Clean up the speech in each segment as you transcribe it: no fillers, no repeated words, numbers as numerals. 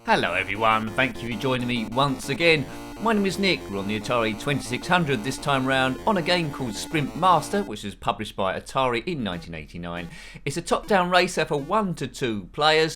Hello everyone, thank you for joining me once again. My name is Nick, we're on the Atari 2600 this time round on a game called Sprint Master, which was published by Atari in 1989. It's a top-down racer for 1 to 2 players,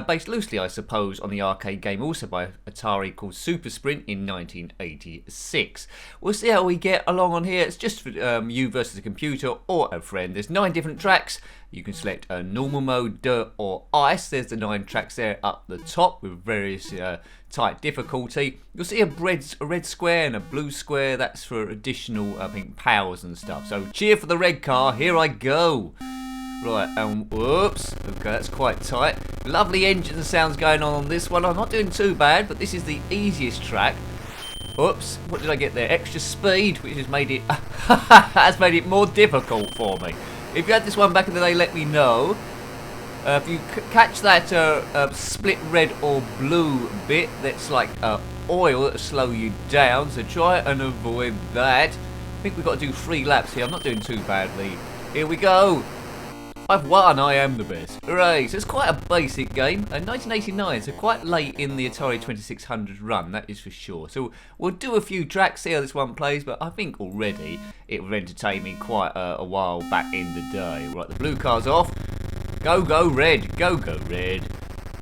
based loosely I suppose on the arcade game also by Atari called Super Sprint in 1986. We'll see how we get along on here. It's just for you versus the computer or a friend. There's 9 different tracks. You can select a normal mode, dirt or ice. There's the 9 tracks there up the top with various type difficulty. You'll see a red square and a blue square. That's for additional, I think, powers and stuff. So cheer for the red car. Here I go. Right, whoops. Okay, that's quite tight. Lovely engine sounds going on this one. I'm not doing too bad, but this is the easiest track. Oops, what did I get there? Extra speed, which has made it has made it more difficult for me. If you had this one back in the day, let me know. If you catch that split red or blue bit, that's like oil that'll slow you down. So try and avoid that. I think we've got to do 3 laps here. I'm not doing too badly. Here we go. I've won, I am the best. Hooray! So it's quite a basic game. 1989, so quite late in the Atari 2600 run, that is for sure. So we'll do a few tracks, see how this one plays, but I think already it will entertain me quite a while back in the day. Right, the blue car's off. Go, go, red. Go, go, red.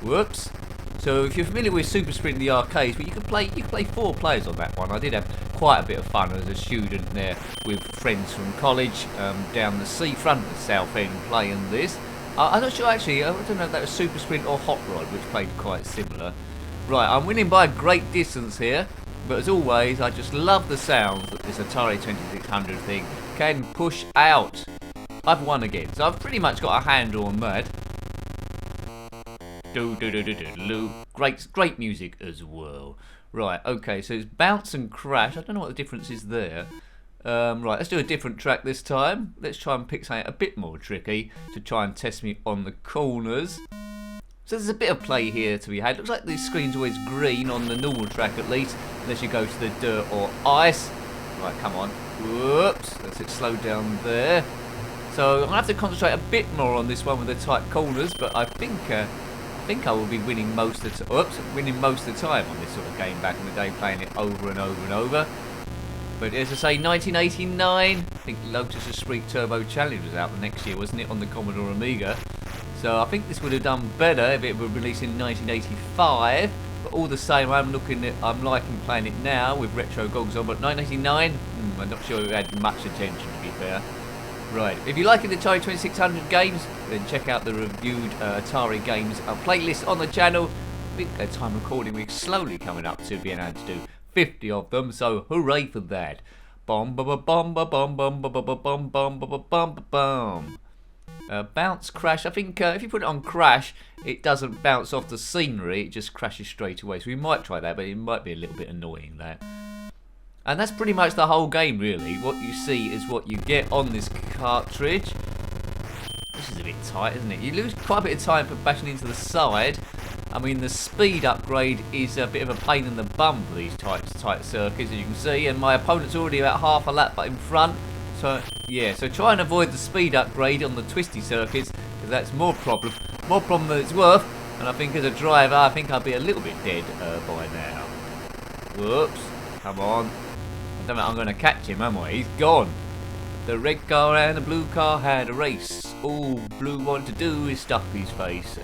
Whoops. So if you're familiar with Super Sprint in the arcades, but you can play 4 players on that one. I did have quite a bit of fun as a student there with friends from college down the seafront at Southend playing this. I'm not sure actually, I don't know if that was Super Sprint or Hot Rod, which played quite similar. Right, I'm winning by a great distance here, but as always, I just love the sounds that this Atari 2600 thing can push out. I've won again, so I've pretty much got a handle on that. Great music as well. Right, okay, so it's bounce and crash. I don't know what the difference is there. Right, let's do a different track this time. Let's try and pick something a bit more tricky to try and test me on the corners. So there's a bit of play here to be had. Looks like the screen's always green on the normal track at least, unless you go to the dirt or ice. Right, come on. Whoops, let's it slow down there. So I'm going to have to concentrate a bit more on this one with the tight corners, but I think I will be winning most of the time on this sort of game back in the day, playing it over and over and over. But as I say, 1989, I think Lotus Esprit Turbo Challenge was out the next year, wasn't it, on the Commodore Amiga? So I think this would have done better if it were released in 1985. But all the same, I'm liking playing it now with retro goggles on. But 1989, I'm not sure it had much attention, to be fair. Right, if you like the Atari 2600 games, then check out the reviewed Atari games playlist on the channel. I think at time recording we're slowly coming up to being able to do 50 of them, so hooray for that. Bomb ba ba bomb ba bomb bomb ba ba ba bomb bomb ba ba bomb ba bomb. Bounce crash. I think if you put it on crash, it doesn't bounce off the scenery, it just crashes straight away. So we might try that, but it might be a little bit annoying that. And that's pretty much the whole game really. What you see is what you get on this cartridge. This is a bit tight, isn't it? You lose quite a bit of time for bashing into the side. I mean, the speed upgrade is a bit of a pain in the bum for these tight circuits, as you can see. And my opponent's already about half a lap in front. So yeah, so try and avoid the speed upgrade on the twisty circuits, because that's more problem than it's worth. And I think as a driver, I think I'll be a little bit dead by now. Whoops! Come on. I don't know, I'm going to catch him, am I? He's gone. The red car and the blue car had a race. All blue wanted to do is stuff his face.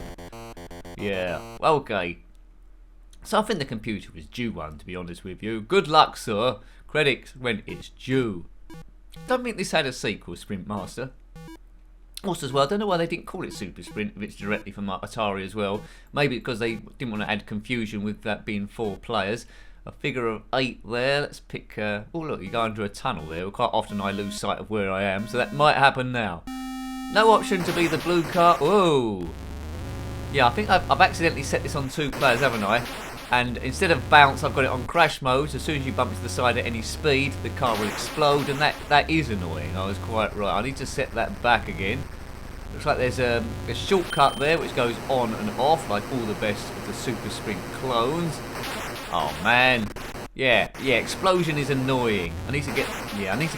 Yeah, okay. So I think the computer is due one, to be honest with you. Good luck, sir. Credit when it's due. Don't think this had a sequel, Sprint Master. Also as well, I don't know why they didn't call it Super Sprint if it's directly from Atari as well. Maybe because they didn't want to add confusion with that being 4 players. A figure of 8 there. Let's pick. Oh look, you go under a tunnel there. Quite often I lose sight of where I am, so that might happen now. No option to be the blue car. Whoa. Yeah, I think I've accidentally set this on 2 players, haven't I? And instead of bounce, I've got it on crash mode. So as soon as you bump to the side at any speed, the car will explode, and that is annoying. I was quite right. I need to set that back again. Looks like there's a shortcut there which goes on and off, like all the best of the Super Sprint clones. Oh man, yeah, explosion is annoying. I need to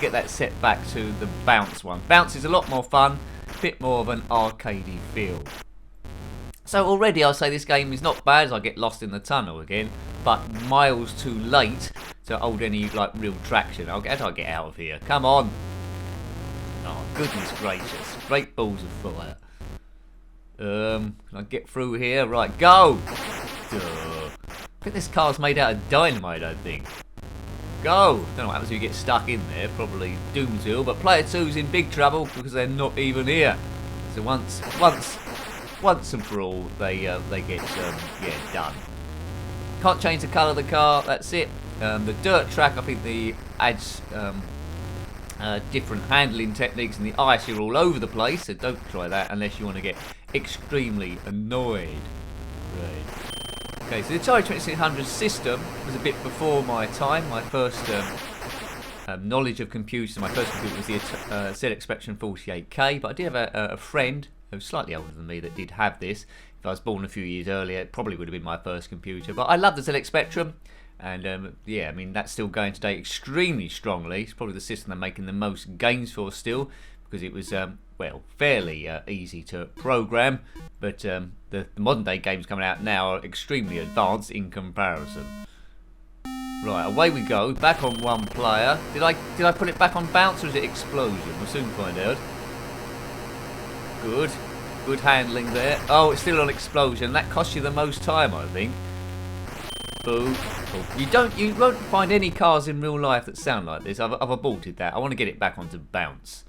get that set back to the bounce one. Bounce is a lot more fun, a bit more of an arcadey feel. So already I'll say this game is not bad as I get lost in the tunnel again, but miles too late to hold any like real traction. How do I get out of here? Come on! Oh goodness gracious! Great balls of fire. Can I get through here? Right, go! Duh. I think this car's made out of dynamite. I think. Go! Don't know what happens if you get stuck in there. Probably doomed to. But player 2's in big trouble because they're not even here. So once and for all, they get done. Can't change the colour of the car. That's it. The dirt track, I think, adds different handling techniques, and the ice are all over the place. So don't try that unless you want to get extremely annoyed. Right. Okay, so the Atari 2600 system was a bit before my time. My first knowledge of computers, my first computer was the ZX Spectrum 48K, but I did have a friend who was slightly older than me that did have this. If I was born a few years earlier, it probably would have been my first computer. But I love the ZX Spectrum, and yeah, I mean, that's still going today extremely strongly. It's probably the system they're making the most games for still, because it was, well, fairly easy to program, but the modern day games coming out now are extremely advanced in comparison. Right, away we go, back on one player. Did I put it back on bounce, or is it explosion? We'll soon find out. Good handling there. Oh, it's still on explosion. That costs you the most time, I think. Boo. You won't find any cars in real life that sound like this. I've aborted that. I want to get it back onto bounce.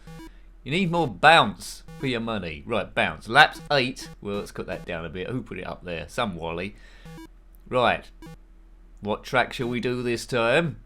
You need more bounce for your money. Right, bounce. Laps 8. Well, let's cut that down a bit. Who put it up there? Some Wally. Right. What track shall we do this time?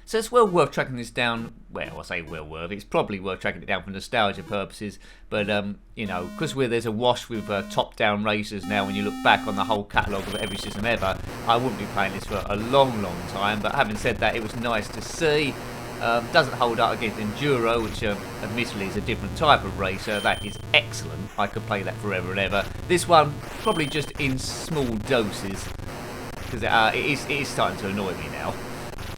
So it's well worth tracking this down. Well, I say well worth. It's probably worth tracking it down for nostalgia purposes. But, you know, because there's a wash with top-down racers now, when you look back on the whole catalogue of every system ever, I wouldn't be playing this for a long, long time. But having said that, it was nice to see. Doesn't hold up against Enduro, which admittedly is a different type of racer. That is excellent. I could play that forever and ever. This one, probably just in small doses, because it is starting to annoy me now.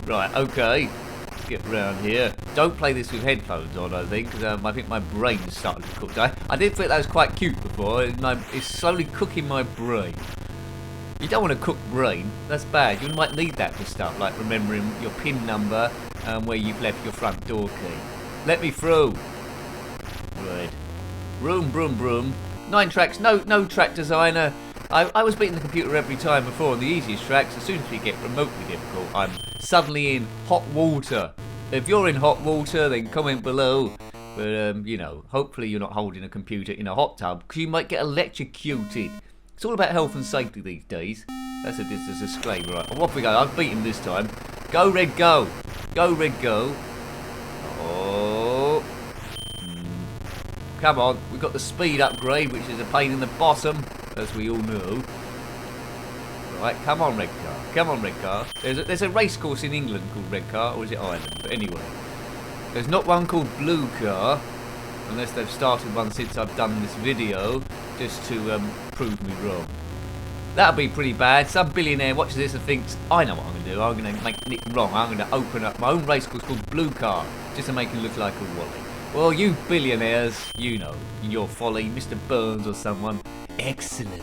Right, okay, let's get round here. Don't play this with headphones on, I think, because I think my brain's starting to cook. I did think that was quite cute before. It's slowly cooking my brain. You don't want to cook brain, that's bad. You might need that for stuff like remembering your PIN number and where you've left your front door key. Let me through. Right. Broom, broom, broom. 9 tracks, no track designer. I was beating the computer every time before on the easiest tracks. As soon as we get remotely difficult, I'm suddenly in hot water. If you're in hot water, then comment below. But, you know, hopefully you're not holding a computer in a hot tub, because you might get electrocuted. It's all about health and safety these days. That's a disclaimer. Right, off we go. I've beaten this time. Go, Red, go. Go, Red, go. Oh. Come on. We've got the speed upgrade, which is a pain in the bottom, as we all know. Right, come on, Red Car. Come on, Red Car. There's a race course in England called Red Car, or is it Ireland? But anyway. There's not one called Blue Car, unless they've started one since I've done this video, just to prove me wrong. That'll be pretty bad. Some billionaire watches this and thinks, I know what I'm going to do. I'm going to make it wrong. I'm going to open up my own race course called Blue Car, just to make it look like a Wally. Well, you billionaires, you know, your folly, Mr. Burns or someone. Excellent.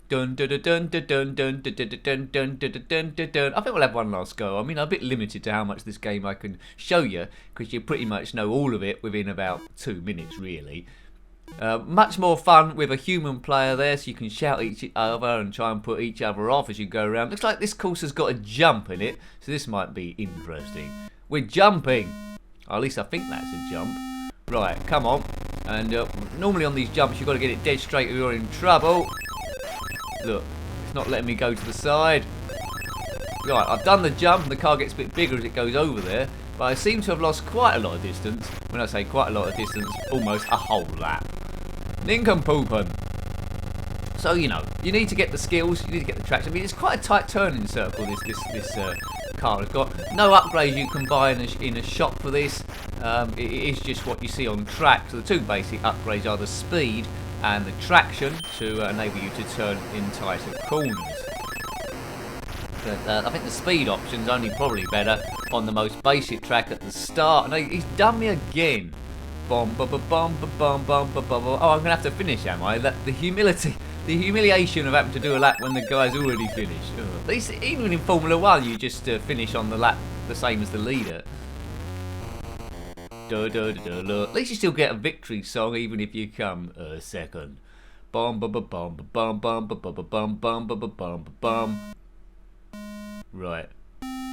Dun dun dun dun dun dun dun dun dun dun dun dun dun dun. I think we'll have one last go. I mean, I'm a bit limited to how much this game I can show you, because you pretty much know all of it within about 2 minutes, really. Much more fun with a human player there, so you can shout at each other and try and put each other off as you go around. Looks like this course has got a jump in it, so this might be interesting. We're jumping. Or at least I think that's a jump. Right, come on. And normally on these jumps you've got to get it dead straight or you're in trouble. Look, it's not letting me go to the side. Right, I've done the jump and the car gets a bit bigger as it goes over there. But I seem to have lost quite a lot of distance. When I say quite a lot of distance, almost a whole lap. Nincompoopin'. So, you know, you need to get the skills, you need to get the traction. I mean, it's quite a tight turning circle, this car has got. No upgrades you can buy in a shop for this. It is just what you see on track. So the two basic upgrades are the speed and the traction to enable you to turn in tighter corners. But I think the speed option's only probably better on the most basic track at the start. And he's done me again. Bomb, ba ba bum, ba bum, bum, ba ba ba. Oh, I'm gonna have to finish, am I? The humiliation of having to do a lap when the guy's already finished. At least, even in Formula 1, you just finish on the lap the same as the leader. At least you still get a victory song, even if you come second. Bum ba ba bum ba bum bum ba ba bum bum ba ba bum ba bum. Right.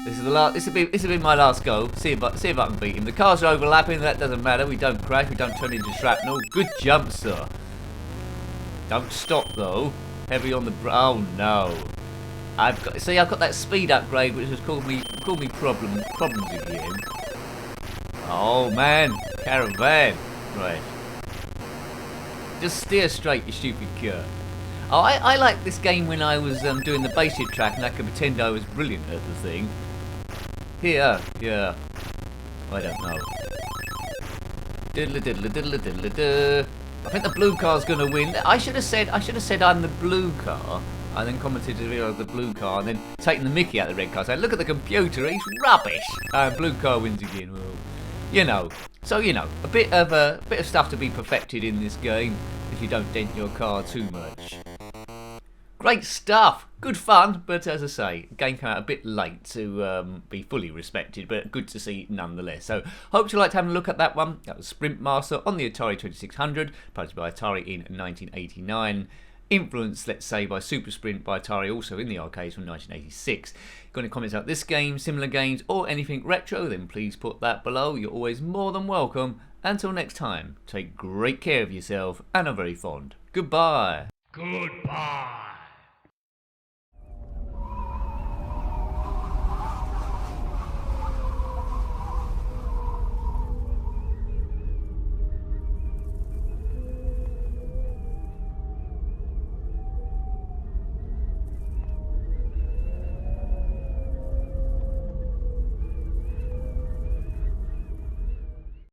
This is the last. This will be my last go. See if I can beat him. The cars are overlapping. That doesn't matter. We don't crash. We don't turn into shrapnel. Good jump, sir. Don't stop though. Heavy on the. Oh no. I've got that speed upgrade, which has caused me problems again. Oh man, caravan. Right. Just steer straight, you stupid car. Oh, I liked this game when I was doing the basic track and I could pretend I was brilliant at the thing. Here, yeah. I don't know. Diddle diddle diddle diddle diddle. I think the blue car's gonna win. I should have said I'm the blue car. I then commented to the blue car and then taking the mickey out of the red car. Saying, look at the computer, he's rubbish. And blue car wins again. Well, you know. So you know, a bit of stuff to be perfected in this game if you don't dent your car too much. Great stuff, good fun, but as I say, the game came out a bit late to be fully respected, but good to see nonetheless. So, hope you liked having a look at that one. That was Sprint Master on the Atari 2600, published by Atari in 1989. Influenced, let's say, by Super Sprint by Atari, also in the arcades from 1986. Got any comments about this game, similar games, or anything retro, then please put that below. You're always more than welcome. Until next time, take great care of yourself, and are very fond. Goodbye. Goodbye.